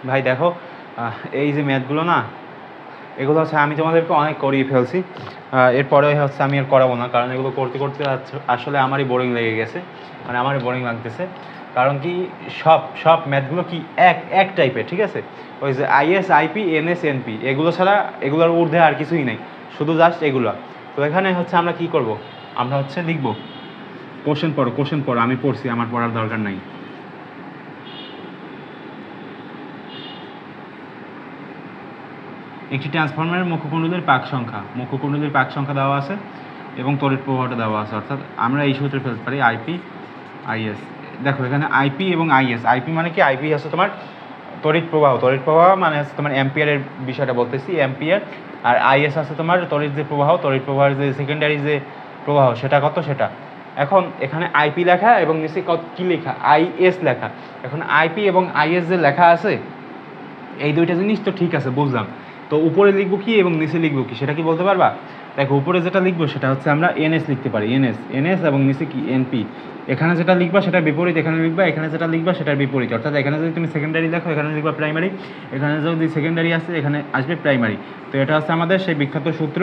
ভাই দেখো এই যে ম্যাথগুলো না, এগুলো হচ্ছে আমি তোমাদেরকে অনেক করিয়ে ফেলছি, এরপরে হচ্ছে আমি আর করাবো না, কারণ এগুলো করতে করতে আসলে আমারই বোরিং লেগে গেছে, মানে আমারই বোরিং লাগতেছে। কারণ কি সব ম্যাথগুলো কি এক টাইপের, ঠিক আছে? ওই যে আইএস, আইপি, এনএস, এনপি, এগুলো ছাড়া এগুলোর ঊর্ধ্বে আর কিছুই নেই, শুধু জাস্ট এগুলো। তো এখানে হচ্ছে আমরা কি করব, আমরা হচ্ছে লিখবো কোশ্চেন পড়ো, আমি পড়ছি, আমার পড়ার দরকার নাই। একটি ট্রান্সফরমারের মুখ্যকুণ্ডলীর পাক সংখ্যা দেওয়া আছে এবং তড়িৎ প্রবাহটা দেওয়া আছে, অর্থাৎ আমরা এই সূত্রে ফেলতে পারি আইপি আইএস। দেখো এখানে আইপি এবং আইএস, আইপি মানে কি, আইপি হচ্ছে তোমার তড়িৎ প্রবাহ মানে হচ্ছে তোমার অ্যাম্পিয়ারের বিষয়টা বলতেছি, অ্যাম্পিয়ার। আর আইএস আছে তোমার তড়িৎ প্রবাহের যে সেকেন্ডারি যে প্রবাহ, সেটা কত, সেটা। এখন এখানে আইপি লেখা এবং নিচে কী লেখা, আইএস লেখা। এখন আইপি এবং আইএস যে লেখা আছে, এই দুইটা জিনিস তো ঠিক আছে, বুঝলাম। তো উপরে লিখবো কি এবং নিচে লিখবো কি, সেটা কি বলতে পারবা? দেখো উপরে যেটা লিখবো সেটা হচ্ছে আমরা এনএস লিখতে পারি, এনএস এবং নিচে কি, এনপি। এখানে যেটা লিখবা সেটার বিপরীত এখানে লিখবা, এখানে যেটা লিখবা সেটার বিপরীত। অর্থাৎ এখানে যদি তুমি সেকেন্ডারি লেখো এখানে লিখবা প্রাইমারি, এখানে যদি সেকেন্ডারি আসে এখানে আসবে প্রাইমারি। তো এটা হচ্ছে আমাদের সেই বিখ্যাত সূত্র।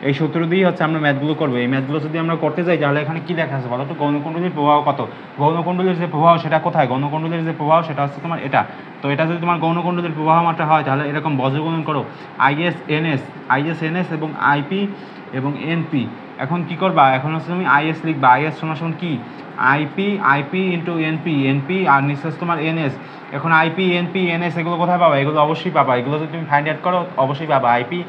এই সূত্র দিয়ে হচ্ছে আমরা ম্যাথগুলো করবো। এই ম্যাথগুলো যদি আমরা করতে যাই তাহলে এখানে কী লেখা আছে বলো তো, গৌণকুণ্ডলীর প্রবাহ কত। গৌণকুণ্ডলীর যে প্রবাহ সেটা কোথায়, গৌণকুণ্ডলীর যে প্রবাহ সেটা হচ্ছে তোমার এটা। তো এটা যদি তোমার গৌণকুণ্ডলীর প্রবাহ মাত্রা হয় তাহলে এরকম বজ্রগুণন করো, আইএস এনএস এবং আইপি এবং এনপি। এখন কি করবা, এখন হচ্ছে তুমি আইএস লিখবা, আইএস সমান কি, আইপি ইন্টু এনপি আর নিচে তোমার এনএস। এখন আইপি এনপি এনএস এগুলো কোথায় পাবা, এগুলো অবশ্যই পাবা, এগুলো যদি তুমি ফাইন্ড আউট করো অবশ্যই পাবা। আইপি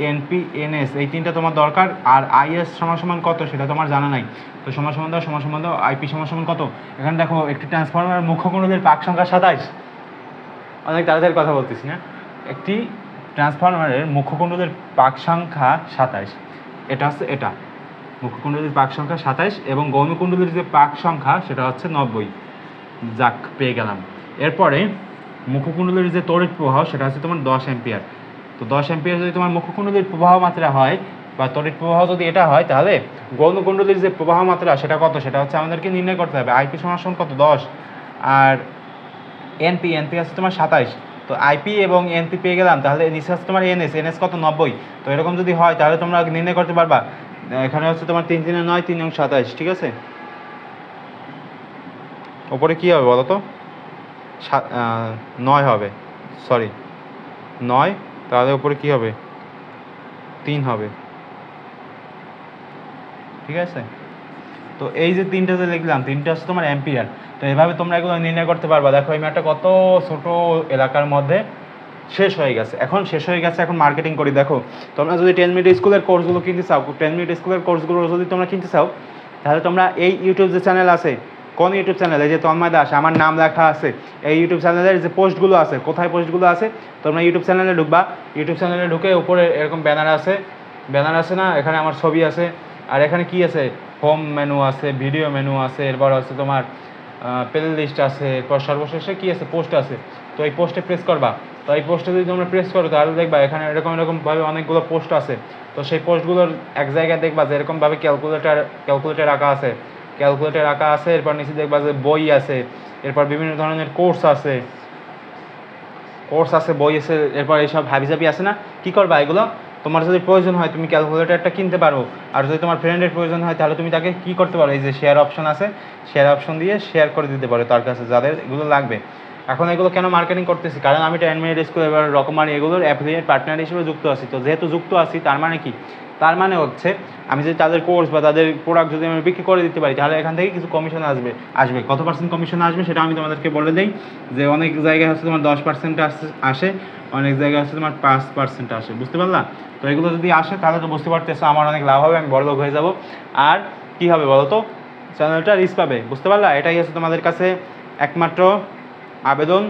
এনপি এনএস এই তিনটা তোমার দরকার। আর আইএস সমান কত সেটা তোমার জানা নাই, তো সমান দাও আইপি সমান কত। এখানে দেখো একটি ট্রান্সফরমার মুখ্যকুণ্ডলীর পাক সংখ্যা 27, অনেক তাড়াতাড়ি কথা বলতেছি না। একটি ট্রান্সফরমারের মুখ্যকুণ্ডলীর পাক সংখ্যা 27, এটা হচ্ছে এটা মুখ্যকুণ্ডলীর পাক সংখ্যা 27 এবং গৌণকুণ্ডলীর যে পাক সংখ্যা সেটা হচ্ছে 90। যাক, পেয়ে গেলাম। এরপরে মুখ্যকুণ্ডলীর যে তড়িৎ প্রবাহ সেটা হচ্ছে তোমার 10 অ্যাম্পিয়ার। তো 10 অ্যাম্পিয়ার যদি তোমার মুখ্যকুণ্ডলীর প্রবাহ মাত্রা হয় বা তড়িৎ প্রবাহ যদি এটা হয়, তাহলে গৌণকুণ্ডলীর যে প্রবাহ মাত্রা সেটা কত, সেটা হচ্ছে আমাদেরকে নির্ণয় করতে হবে। আইপি সমান কত, 10, আর এনপি আছে তোমার 27। তো আইপি এবং এনপি পেয়ে গেলাম, তাহলে নিচে হচ্ছে তোমার এনএস কত, 90। তো এরকম যদি হয় তাহলে তোমরা নির্ণয় করতে পারবা। এখানে হচ্ছে তোমার 3 3 9 3 27, ঠিক আছে। ওপরে কী হবে বলো তো, 9 হবে, সরি 9, তাহলে ওপরে কী হবে, 3 হবে, ঠিক আছে। তো এই যে তিনটা যে লিখলাম, তিনটা হচ্ছে তোমার অ্যাম্পিয়ার। তো এভাবে তোমরা এগুলো নির্ণয় করতে পারবা। দেখো এই ম্যাটটা কত ছোট এলাকার মধ্যে শেষ হয়ে গেছে। এখন মার্কেটিং করি। দেখো তোমরা যদি 10 মিনিট স্কুলের কোর্সগুলো কিনতে চাও, 10 মিনিট স্কুলের কোর্সগুলো যদি তোমরা কিনতে চাও, তাহলে তোমরা এই ইউটিউব যে চ্যানেল আছে, কোন ইউটিউব চ্যানেল, এই যে তন্ময় দাস আমার নাম লেখা আছে, এই ইউটিউব চ্যানেলের যে পোস্টগুলো আছে, কোথায় পোস্টগুলো আছে, তোমরা ইউটিউব চ্যানেলে ঢুকবা। ইউটিউব চ্যানেলে ঢুকে উপরে এরকম ব্যানার আছে না, এখানে আমার ছবি আছে। আর এখানে কি আছে, হোম মেনু আছে, ভিডিও মেনু আছে, এরপর আছে তোমার প্লে লিস্ট আছে, এরপর সর্বশেষে কি আছে, পোস্ট আছে। তো এই পোস্টে প্রেস করবা। তো এই পোস্টে যদি তোমরা প্রেস করো তাহলে দেখবা এখানে এরকমভাবে অনেকগুলো পোস্ট আছে। তো সেই পোস্টগুলোর এক জায়গায় দেখবা যে এরকমভাবে ক্যালকুলেটর রাখা আছে। এরপর নিচে দেখবা যে বই আছে, এরপর বিভিন্ন ধরনের কোর্স আছে, বই আছে, এরপর এইসব হাবিজাবি আছে না। কী করবা, এগুলো তোমার যদি প্রয়োজন হয় তুমি ক্যালকুলেটরটা কিনতে পারো। আর যদি তোমার ফ্রেন্ডের প্রয়োজন হয় তাহলে তুমি তাকে কী করতে পারো, এই যে শেয়ার অপশন আছে, শেয়ার অপশন দিয়ে শেয়ার করে দিতে পারো তার কাছে যাদের এগুলো লাগবে। এখন এগুলো কেন মার্কেটিং করতেছি, কারণ আমি 10 মিনিট স্কুল এবার রকমারি এগুলোর অ্যাফিলিয়েট পার্টনার হিসেবে যুক্ত আছি। তো যেহেতু যুক্ত আছি তার মানে কি, তার মানে হচ্ছে আমি যদি তাদের কোর্স বা তাদের প্রোডাক্ট যদি আমি বিক্রি করে দিতে পারি তাহলে এখান থেকে কিছু কমিশন আসবে। কত পার্সেন্ট কমিশন আসবে সেটা আমি তোমাদেরকে বলে দিই। যে অনেক জায়গায় হচ্ছে তোমার 10% আসে, অনেক জায়গায় হচ্ছে তোমার 5% আসে, বুঝতে পারলা? তো এগুলো যদি আসে তাহলে তো বুঝতে পারতেছো আমার অনেক লাভ হবে, আমি বড়লোক হয়ে যাব। আর কী হবে বলো তো, চ্যানেলটা রিচ পাবে, বুঝতে পারলা? এটাই হচ্ছে তোমাদের কাছে একমাত্র আবেদন।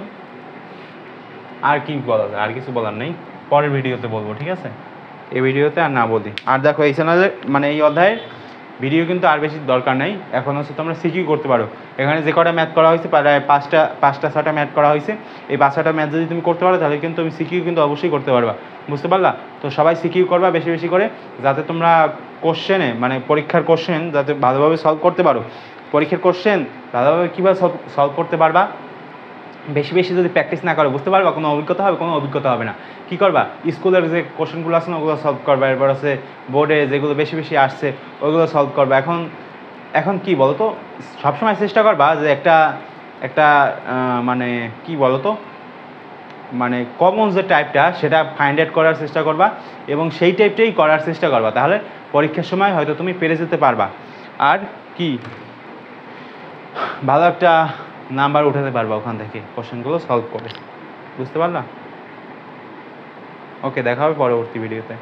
আর কি বলা যায়, আর কিছু বলার নেই, পরের ভিডিওতে বলবো, ঠিক আছে? এই ভিডিওতে আর না বলি। আর দেখো এই চ্যানেলে মানে এই অধ্যায়ের ভিডিও কিন্তু আর বেশি দরকার নেই। এখন হচ্ছে তোমরা সিকিউ করতে পারো। এখানে যে কটা ম্যাথ করা হয়েছে প্রায় 5টা 6টা ম্যাথ করা হয়েছে। এই 5-6টা ম্যাথ যদি তুমি করতে পারো তাহলে কিন্তু তুমি সিকিউ কিন্তু অবশ্যই করতে পারবা, বুঝতে পারলা? তো সবাই সিকিউ করবা বেশি বেশি করে, যাতে তোমরা কোশ্চেনে মানে পরীক্ষার কোশ্চেন যাতে ভালোভাবে সলভ করতে পারো। পরীক্ষার কোশ্চেন ভালোভাবে কীভাবে সলভ করতে পারবা, বেশি বেশি যদি প্র্যাকটিস না করো বুঝতে পারবা কোনো অভিজ্ঞতা হবে না। কী করবা, স্কুলের যে কোশ্চেনগুলো আছে না ওগুলো সলভ করবা, এরপর আছে বোর্ডে যেগুলো বেশি বেশি আসছে ওইগুলো সলভ করবা। এখন কি বলো তো, সবসময় চেষ্টা করবা যে একটা মানে কি বলো তো, মানে কমন যে টাইপটা সেটা ফাইন্ড আউট করার চেষ্টা করবা এবং সেই টাইপটাই করার চেষ্টা করবা, তাহলে পরীক্ষার সময় হয়তো তুমি পেরে যেতে পারবা। আর কি ভালো একটা নাম্বার উঠাতে পারবা ওখান থেকে কোশ্চেনগুলো সলভ করে, বুঝতে পারলা? ওকে, দেখা হবে পরবর্তী ভিডিওতে।